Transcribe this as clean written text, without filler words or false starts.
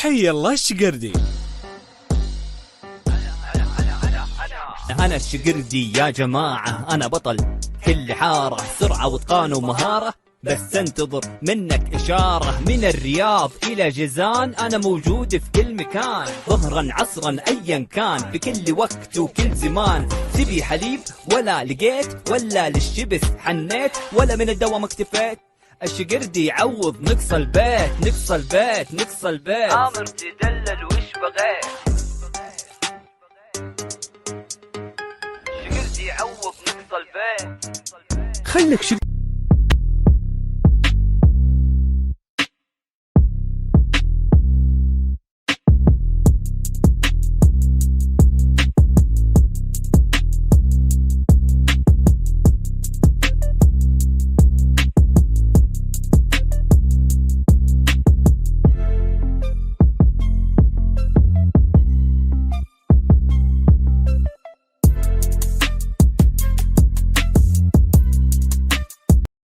حي الله الشقردي. أنا الشقردي يا جماعة، أنا بطل كل حارة، سرعة واتقان ومهارة، بس انتظر منك إشارة. من الرياض إلى جيزان أنا موجود في كل مكان، ظهرا عصرا أيا كان، في كل وقت وكل زمان. تبي حليب ولا لقيت، ولا للشبث حنيت، ولا من الدوام اكتفيت. الشقردي يعوض نقص البيت، نقص البيت، نقص البيت. آمر تدلل وش بغيت، الشقردي يعوض نقص البيت. خلك